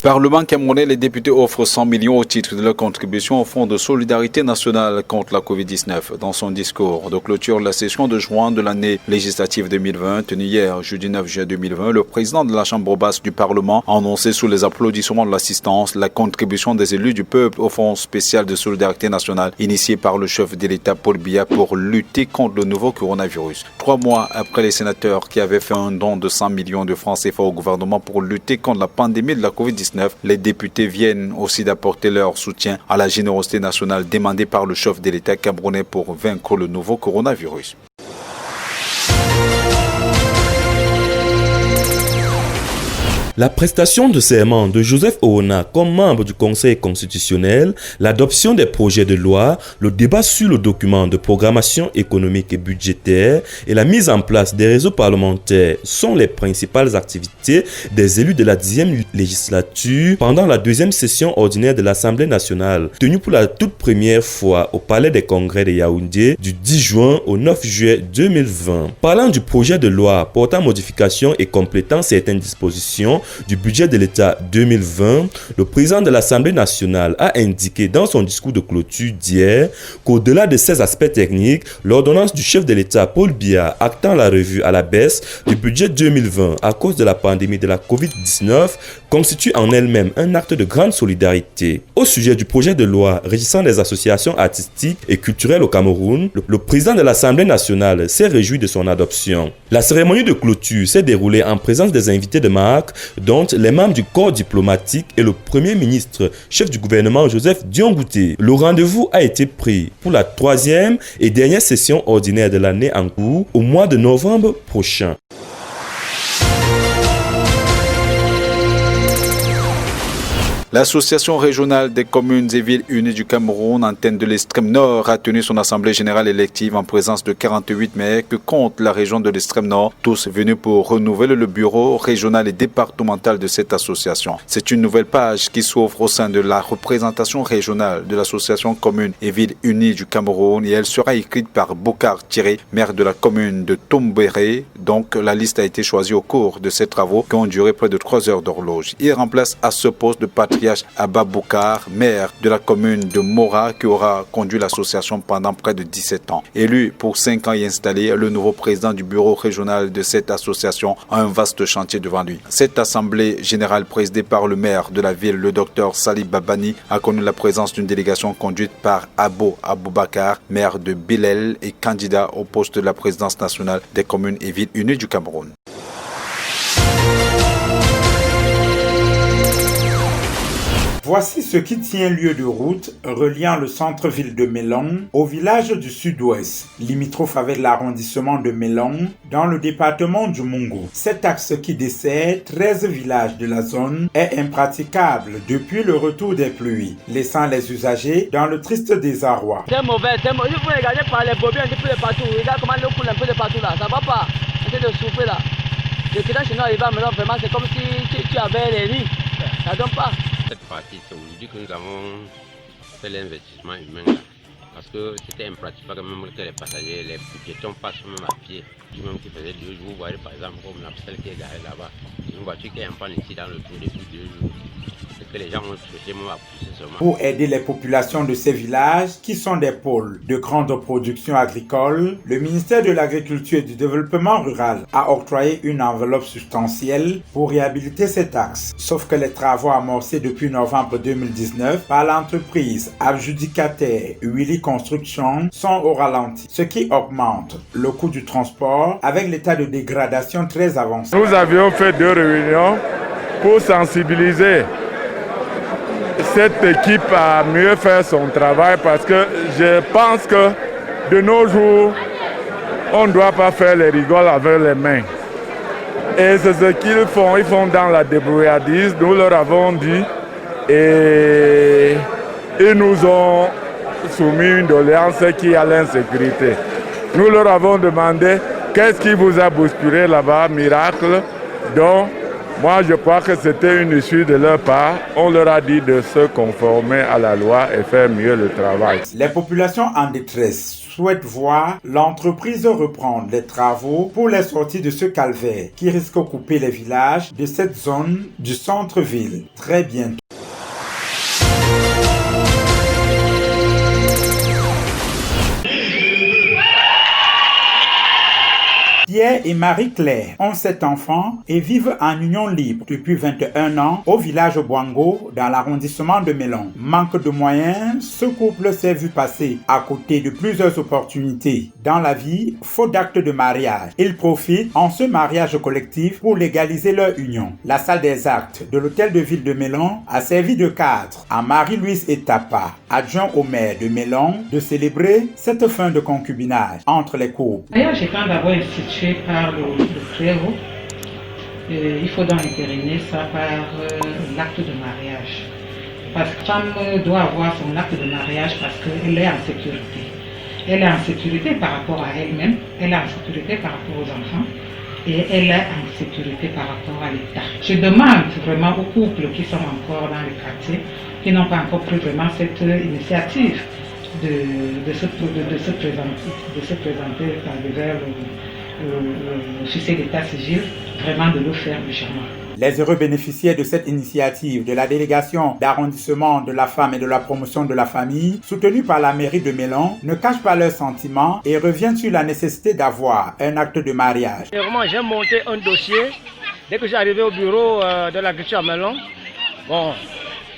Parlement camerounais, les députés offrent 100 millions au titre de leur contribution au Fonds de solidarité nationale contre la COVID-19. Dans son discours de clôture de la session de juin de l'année législative 2020, tenue hier, jeudi 9 juin 2020, le président de la Chambre basse du Parlement a annoncé sous les applaudissements de l'assistance la contribution des élus du peuple au Fonds spécial de solidarité nationale initié par le chef de l'État Paul Biya pour lutter contre le nouveau coronavirus. 3 mois après les sénateurs qui avaient fait un don de 100 millions de francs CFA au gouvernement pour lutter contre la pandémie de la COVID-19, les députés viennent aussi d'apporter leur soutien à la générosité nationale demandée par le chef de l'État camerounais pour vaincre le nouveau coronavirus. La prestation de serment de Joseph Oona comme membre du Conseil constitutionnel, l'adoption des projets de loi, le débat sur le document de programmation économique et budgétaire et la mise en place des réseaux parlementaires sont les principales activités des élus de la 10e législature pendant la 2e session ordinaire de l'Assemblée nationale, tenue pour la toute première fois au Palais des Congrès de Yaoundé du 10 juin au 9 juillet 2020. Parlant du projet de loi portant modification et complétant certaines dispositions du budget de l'État 2020, le président de l'Assemblée nationale a indiqué dans son discours de clôture d'hier qu'au-delà de ces aspects techniques, l'ordonnance du chef de l'État Paul Biya actant la revue à la baisse du budget 2020 à cause de la pandémie de la COVID-19 constitue en elle-même un acte de grande solidarité. Au sujet du projet de loi régissant les associations artistiques et culturelles au Cameroun, le président de l'Assemblée nationale s'est réjoui de son adoption. La cérémonie de clôture s'est déroulée en présence des invités de marque, dont les membres du corps diplomatique et le Premier ministre, chef du gouvernement Joseph Dion-Ngouté. Le rendez-vous a été pris pour la 3e et dernière session ordinaire de l'année en cours au mois de novembre prochain. L'Association régionale des communes et villes unies du Cameroun, antenne de l'extrême nord, a tenu son assemblée générale élective en présence de 48 maires que compte la région de l'extrême nord, tous venus pour renouveler le bureau régional et départemental de cette association. C'est une nouvelle page qui s'ouvre au sein de la représentation régionale de l'Association communes et villes unies du Cameroun et elle sera écrite par Bokar Thierry, maire de la commune de Tombéré. Donc la liste a été choisie au cours de ces travaux qui ont duré près de 3 heures d'horloge. Il remplace à ce poste de patriarche Abba Boukar, maire de la commune de Mora, qui aura conduit l'association pendant près de 17 ans. Élu pour 5 ans et installé, le nouveau président du bureau régional de cette association a un vaste chantier devant lui. Cette assemblée générale présidée par le maire de la ville, le docteur Salih Babani, a connu la présence d'une délégation conduite par Abo Aboubakar, maire de Bilel et candidat au poste de la présidence nationale des communes et villes unies du Cameroun. Voici ce qui tient lieu de route reliant le centre-ville de Melong au village du sud-ouest, limitrophe avec l'arrondissement de Melong dans le département du Mungu. Cet axe qui dessert 13 villages de la zone est impraticable depuis le retour des pluies, laissant les usagers dans le triste désarroi. C'est mauvais, il faut regarder par les bobiers un petit peu de partout. Regarde comment l'eau coule un peu de partout là, ça va pas, c'est de souffler là. Le client chez nous arrive à Melong, vraiment c'est comme si tu avais les lits, ça donne pas. Cette partie, c'est aujourd'hui que nous avons fait l'investissement humain. Parce que c'était impraticable même que les passagers, les piétons passent même à pied. Lui-même qui faisait 2 jours, vous voyez par exemple comme la celle qui est garée là-bas. Une voiture qui est en panne ici dans le tour depuis 2 jours. Et que les gens ont souhaité même à pousser seulement. Pour aider les populations de ces villages, qui sont des pôles de grande production agricole, le ministère de l'Agriculture et du Développement rural a octroyé une enveloppe substantielle pour réhabiliter cet axe. Sauf que les travaux amorcés depuis novembre 2019 par l'entreprise adjudicataire Willy Construction sont au ralenti, ce qui augmente le coût du transport avec l'état de dégradation très avancé. Nous avions fait 2 réunions pour sensibiliser cette équipe à mieux faire son travail parce que je pense que de nos jours, on ne doit pas faire les rigoles avec les mains. Et c'est ce qu'ils font, ils font dans la débrouillardise, nous leur avons dit et ils nous ont soumis une doléance qui est à l'insécurité. Nous leur avons demandé qu'est-ce qui vous a bousculé là-bas, miracle, donc moi, je crois que c'était une issue de leur part. On leur a dit de se conformer à la loi et faire mieux le travail. Les populations en détresse souhaite voir l'entreprise reprendre les travaux pour les sorties de ce calvaire qui risque de couper les villages de cette zone du centre-ville très bientôt. Pierre et Marie-Claire ont 7 enfants et vivent en union libre depuis 21 ans au village Boango dans l'arrondissement de Mélon. Manque de moyens, ce couple s'est vu passer à côté de plusieurs opportunités dans la vie, faute d'acte de mariage. Ils profitent en ce mariage collectif pour légaliser leur union. La salle des actes de l'hôtel de ville de Mélon a servi de cadre à Marie-Louise Etapa, adjoint au maire de Mélon, de célébrer cette fin de concubinage entre les couples. J'ai quand d'abord institué par le clero. Il faut donc entériner ça par l'acte de mariage. Parce que la femme doit avoir son acte de mariage parce qu'elle est en sécurité. Elle est en sécurité par rapport à elle-même, elle est en sécurité par rapport aux enfants et elle est en sécurité par rapport à l'État. Je demande vraiment aux couples qui sont encore dans le quartier, qui n'ont pas encore pris vraiment cette initiative de se présenter vers l'officier d'état civil, vraiment de le faire légèrement. Les heureux bénéficiaires de cette initiative de la délégation d'arrondissement de la femme et de la promotion de la famille, soutenue par la mairie de Mélon, ne cachent pas leurs sentiments et reviennent sur la nécessité d'avoir un acte de mariage. Vraiment, j'ai monté un dossier. Dès que j'ai arrivé au bureau de l'agriculture à Mélon,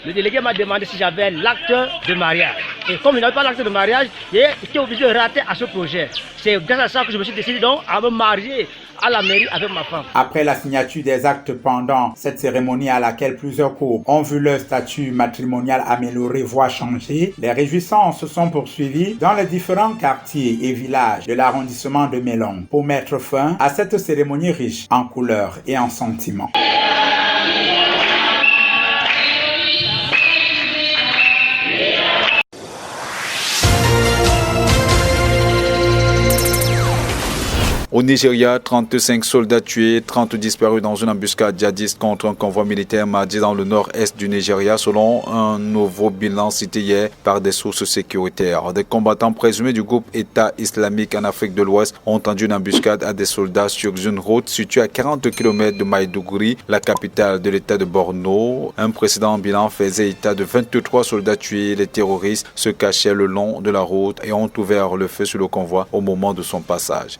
le délégué m'a demandé si j'avais l'acte de mariage. Et comme il n'avait pas l'acte de mariage, j'étais obligé de rater à ce projet. C'est grâce à ça que je me suis décidé donc à me marier à la mairie avec ma femme. Après la signature des actes pendant cette cérémonie à laquelle plusieurs couples ont vu leur statut matrimonial amélioré, voire changé, les réjouissances se sont poursuivies dans les différents quartiers et villages de l'arrondissement de Mélon pour mettre fin à cette cérémonie riche en couleurs et en sentiments. Au Nigeria, 35 soldats tués, 30 disparus dans une embuscade djihadiste contre un convoi militaire mardi dans le nord-est du Nigeria, selon un nouveau bilan cité hier par des sources sécuritaires. Des combattants présumés du groupe État islamique en Afrique de l'Ouest ont tendu une embuscade à des soldats sur une route située à 40 km de Maiduguri, la capitale de l'État de Borno. Un précédent bilan faisait état de 23 soldats tués. Les terroristes se cachaient le long de la route et ont ouvert le feu sur le convoi au moment de son passage.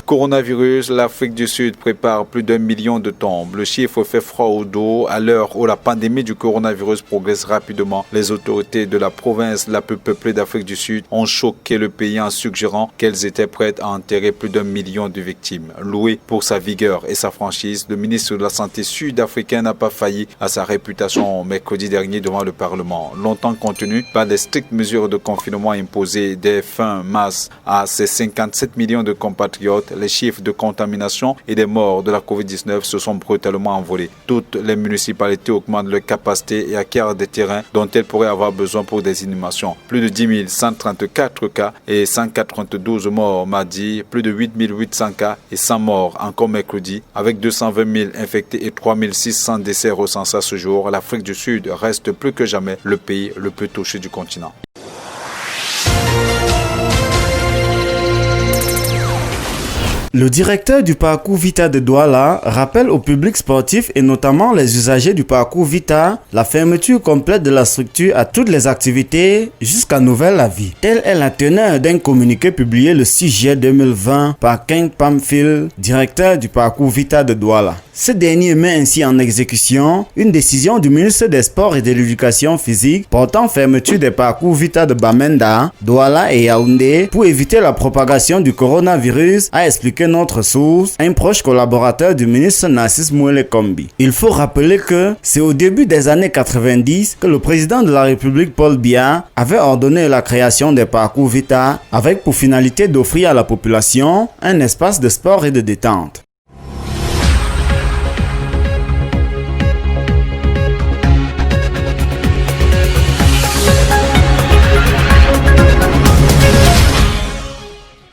Coronavirus, l'Afrique du Sud prépare plus d'1 million de tombes. Le chiffre fait froid au dos à l'heure où la pandémie du coronavirus progresse rapidement. Les autorités de la province la plus peuplée d'Afrique du Sud ont choqué le pays en suggérant qu'elles étaient prêtes à enterrer plus d'1 million de victimes. Loué pour sa vigueur et sa franchise, le ministre de la Santé sud-africain n'a pas failli à sa réputation mercredi dernier devant le Parlement. Longtemps contenu par les strictes mesures de confinement imposées dès fin mars à ses 57 millions de compatriotes, les chiffres de contamination et des morts de la COVID-19 se sont brutalement envolés. Toutes les municipalités augmentent leur capacité et acquièrent des terrains dont elles pourraient avoir besoin pour des inhumations. Plus de 10 134 cas et 192 morts mardi, plus de 8 800 cas et 100 morts encore mercredi, avec 220 000 infectés et 3 600 décès recensés à ce jour. L'Afrique du Sud reste plus que jamais le pays le plus touché du continent. Le directeur du parcours Vita de Douala rappelle au public sportif et notamment les usagers du parcours Vita la fermeture complète de la structure à toutes les activités jusqu'à nouvel avis. Telle est la teneur d'un communiqué publié le 6 juillet 2020 par Ken Pamphil, directeur du parcours Vita de Douala. Ce dernier met ainsi en exécution une décision du ministre des Sports et de l'Éducation physique portant fermeture des parcours Vita de Bamenda, Douala et Yaoundé pour éviter la propagation du coronavirus, a expliqué notre source, un proche collaborateur du ministre Narcisse Mouele Kombi. Il faut rappeler que c'est au début des années 90 que le président de la République Paul Biya avait ordonné la création des parcours Vita avec pour finalité d'offrir à la population un espace de sport et de détente.